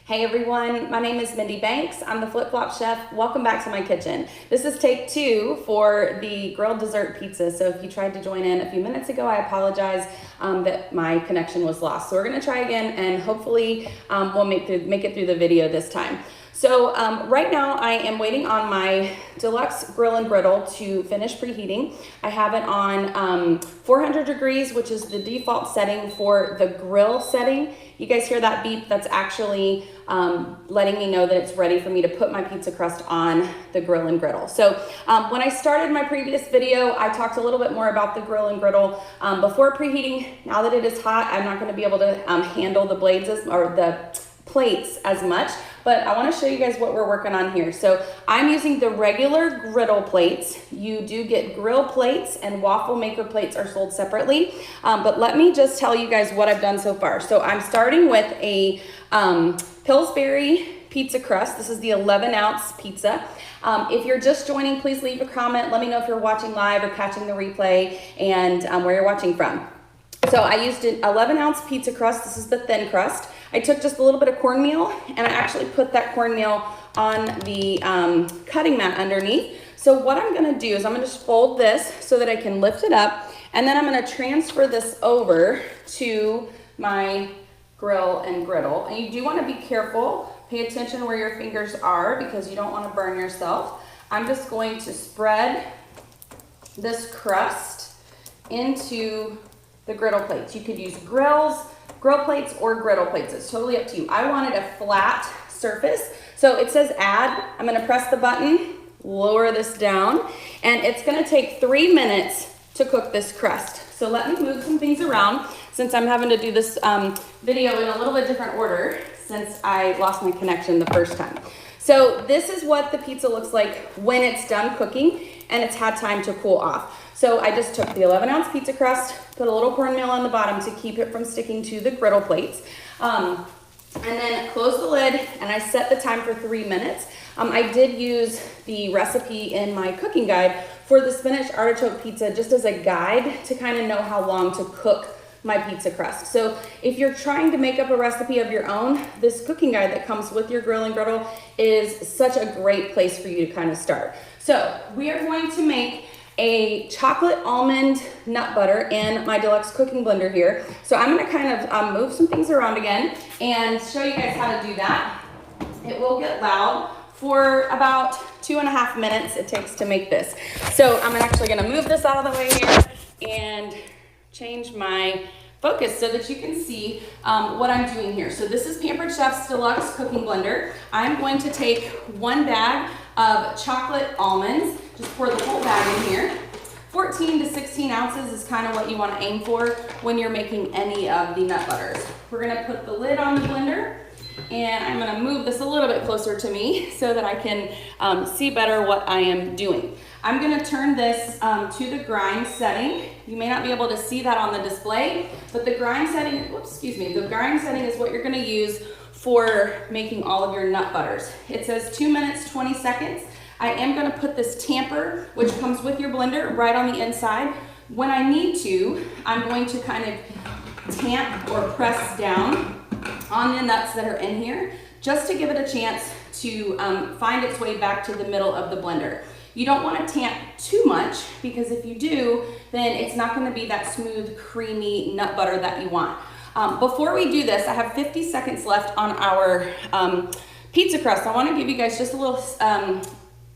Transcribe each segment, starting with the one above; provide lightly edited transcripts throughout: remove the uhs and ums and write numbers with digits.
Hey everyone, my name is Mindy Banks. I'm the Flip Flop Chef. Welcome back to my kitchen. This is take 2 for the grilled dessert pizza. So if you tried to join in a few minutes ago, I apologize that my connection was lost. So we're gonna try again and hopefully we'll make it through the video this time. So right now I am waiting on my Deluxe grill and griddle to finish preheating. I have it on 400 degrees, which is the default setting for the grill setting. You guys hear that beep? That's actually letting me know that it's ready for me to put my pizza crust on the grill and griddle. So when I started my previous video, I talked a little bit more about the grill and griddle before preheating. Now that it is hot, I'm not going to be able to handle the blades or the plates as much, but I want to show you guys what we're working on here. So I'm using the regular griddle plates. You do get grill plates and waffle maker plates are sold separately, but let me just tell you guys what I've done so far. So I'm starting with a Pillsbury pizza crust. This is the 11-ounce pizza. If you're just joining, please leave a comment. Let me know if you're watching live or catching the replay and where you're watching from. So I used an 11-ounce pizza crust. This is the thin crust. I took just a little bit of cornmeal and I actually put that cornmeal on the cutting mat underneath. So what I'm gonna do is I'm gonna just fold this so that I can lift it up, and then I'm gonna transfer this over to my grill and griddle. And you do wanna be careful, pay attention where your fingers are because you don't wanna burn yourself. I'm just going to spread this crust into the griddle plates. You could use grill plates or griddle plates. It's totally up to you. I wanted a flat surface. So it says add. I'm gonna press the button, lower this down, and it's gonna take 3 minutes to cook this crust. So let me move some things around since I'm having to do this video in a little bit different order since I lost my connection the first time. So this is what the pizza looks like when it's done cooking and it's had time to cool off. So I just took the 11-ounce pizza crust, put a little cornmeal on the bottom to keep it from sticking to the griddle plates, and then close the lid, and I set the time for 3 minutes. I did use the recipe in my cooking guide for the spinach artichoke pizza just as a guide to kind of know how long to cook my pizza crust. So if you're trying to make up a recipe of your own, this cooking guide that comes with your grill and griddle is such a great place for you to kind of start. So we are going to make a chocolate almond nut butter in my Deluxe cooking blender here. So I'm gonna kind of move some things around again and show you guys how to do that. It will get loud for about 2.5 minutes it takes to make this. So I'm actually gonna move this out of the way here and change my focus so that you can see what I'm doing here. So this is Pampered Chef's Deluxe cooking blender. I'm going to take 1 bag of chocolate almonds, just pour the whole bag in here. 14 to 16 ounces is kind of what you want to aim for when you're making any of the nut butters. We're going to put the lid on the blender, and I'm going to move this a little bit closer to me so that I can see better what I am doing. I'm going to turn this to the grind setting. You may not be able to see that on the display, but the grind setting, the grind setting is what you're going to use for making all of your nut butters. It says 2 minutes, 20 seconds. I am going to put this tamper, which comes with your blender, right on the inside. When I need to, I'm going to kind of tamp or press down on the nuts that are in here, just to give it a chance to find its way back to the middle of the blender. You don't want to tamp too much because if you do, then it's not going to be that smooth, creamy nut butter that you want. Before we do this, I have 50 seconds left on our pizza crust. I want to give you guys just a little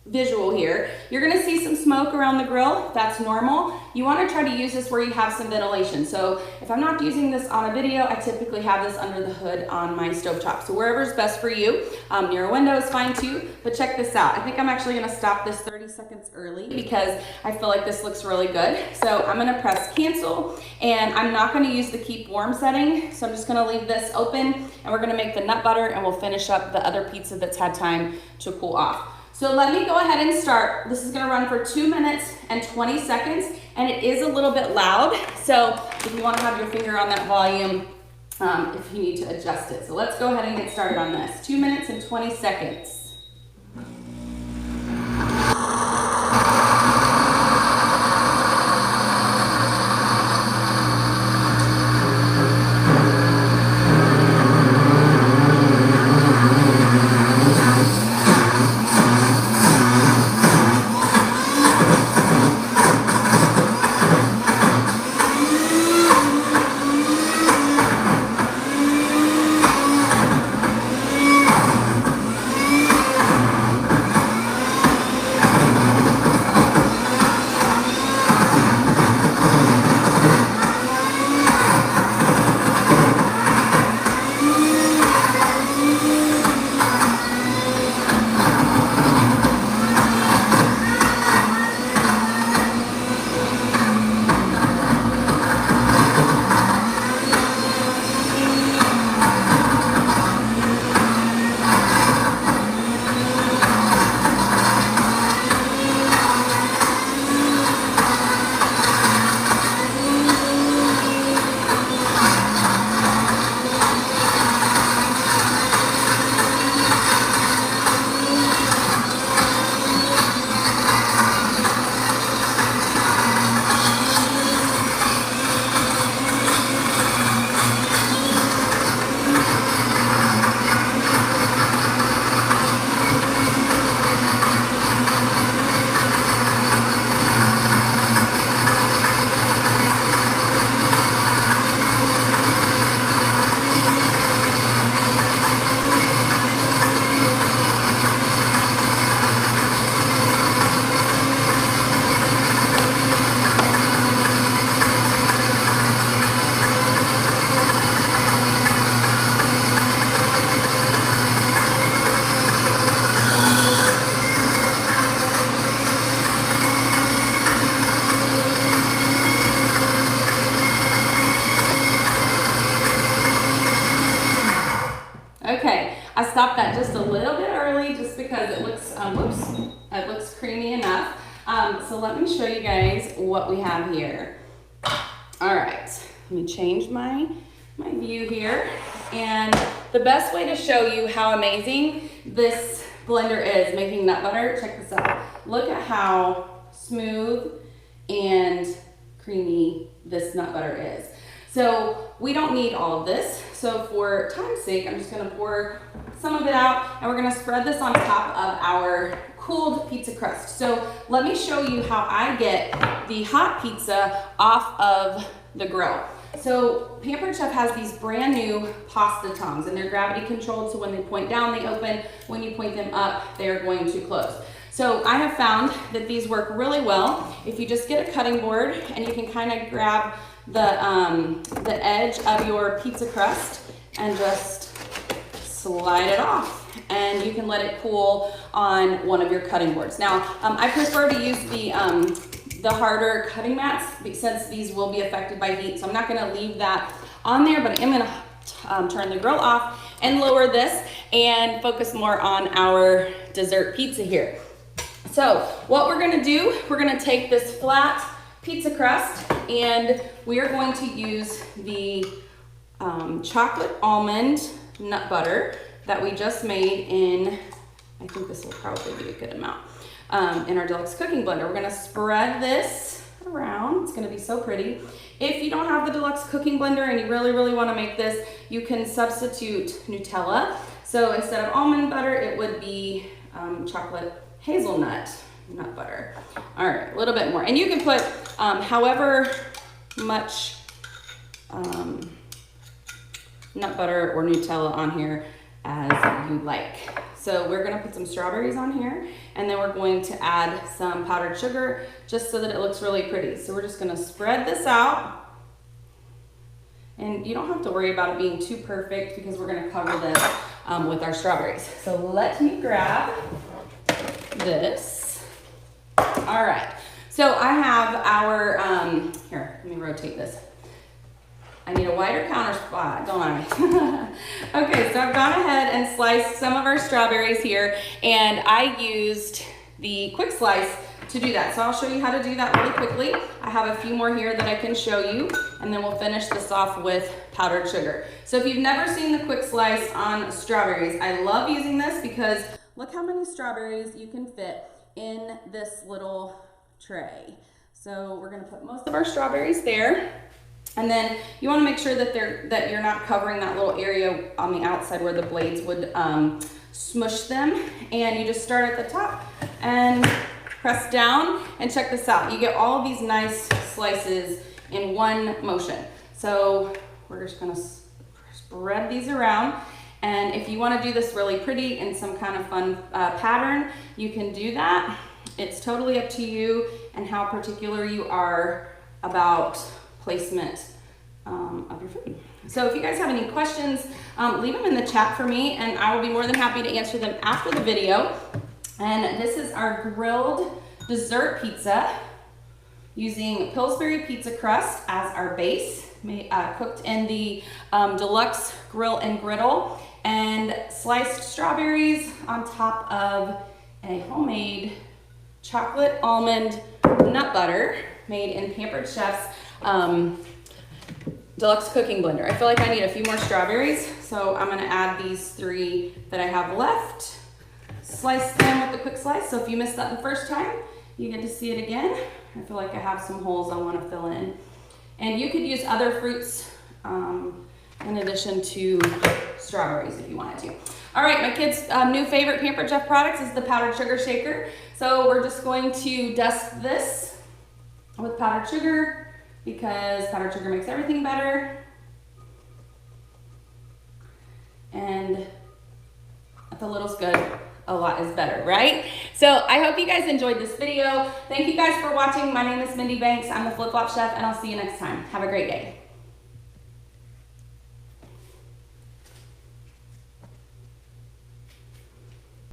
visual here. You're going to see some smoke around the grill. That's normal. You want to try to use this where you have some ventilation. So if I'm not using this on a video, I typically have this under the hood on my stovetop. So wherever's best for you. Near a window is fine too, but check this out. I think I'm actually going to stop this 30 seconds early because I feel like this looks really good. So I'm going to press cancel, and I'm not going to use the keep warm setting. So I'm just going to leave this open, and we're going to make the nut butter, and we'll finish up the other pizza that's had time to cool off. So let me go ahead and start. This is gonna run for 2 minutes and 20 seconds, and it is a little bit loud. So if you wanna have your finger on that volume, if you need to adjust it. So let's go ahead and get started on this. 2 minutes and 20 seconds. stopped that just a little bit early just because it looks, it looks creamy enough. So let me show you guys what we have here. All right, let me change my view here. And the best way to show you how amazing this blender is making nut butter, check this out. Look at how smooth and creamy this nut butter is. So we don't need all of this. So for time's sake, I'm just gonna pour some of it out and we're gonna spread this on top of our cooled pizza crust. So let me show you how I get the hot pizza off of the grill. So Pampered Chef has these brand new pasta tongs and they're gravity controlled, so when they point down, they open. When you point them up, they're going to close. So I have found that these work really well. If you just get a cutting board and you can kind of grab the edge of your pizza crust and just slide it off. And you can let it cool on one of your cutting boards. Now, I prefer to use the harder cutting mats since these will be affected by heat. So I'm not gonna leave that on there, but I am gonna turn the grill off and lower this and focus more on our dessert pizza here. So what we're gonna do, we're gonna take this flat pizza crust and we are going to use the chocolate almond nut butter that we just made in, I think this will probably be a good amount, in our Deluxe cooking blender. We're gonna spread this around. It's gonna be so pretty. If you don't have the Deluxe cooking blender and you really wanna make this, you can substitute Nutella. So instead of almond butter, it would be chocolate hazelnut nut butter. All right, a little bit more. And you can put however much nut butter or Nutella on here as you like. So we're gonna put some strawberries on here and then we're going to add some powdered sugar just so that it looks really pretty. So we're just gonna spread this out and you don't have to worry about it being too perfect because we're gonna cover this with our strawberries. So let me grab this. All right, so I have our, here, let me rotate this. I need a wider counter spot, don't I? Okay, so I've gone ahead and sliced some of our strawberries here, and I used the quick slice to do that. So I'll show you how to do that really quickly. I have a few more here that I can show you, and then we'll finish this off with powdered sugar. So if you've never seen the quick slice on strawberries, I love using this because look how many strawberries you can fit in this little tray. So we're gonna put most of our strawberries there. And then you want to make sure that you're not covering that little area on the outside where the blades would smush them. And you just start at the top and press down and check this out. You get all of these nice slices in one motion. So we're just gonna spread these around. And if you want to do this really pretty in some kind of fun pattern, you can do that. It's totally up to you and how particular you are about placement of your food. So if you guys have any questions, leave them in the chat for me and I will be more than happy to answer them after the video. And this is our grilled dessert pizza using Pillsbury pizza crust as our base, cooked in the Deluxe grill and griddle, and sliced strawberries on top of a homemade chocolate almond nut butter made in Pampered Chef's Deluxe cooking blender. I feel like I need a few more strawberries, so I'm gonna add these 3 that I have left. Slice them with the quick slice, so if you missed that the first time, you get to see it again. I feel like I have some holes I wanna fill in. And you could use other fruits in addition to strawberries if you wanted to. All right, my kids' new favorite Pampered Chef products is the powdered sugar shaker. So we're just going to dust this with powdered sugar, because powdered sugar makes everything better. And if a little's good, a lot is better, right? So I hope you guys enjoyed this video. Thank you guys for watching. My name is Mindy Banks. I'm the Flip Flop Chef, and I'll see you next time. Have a great day.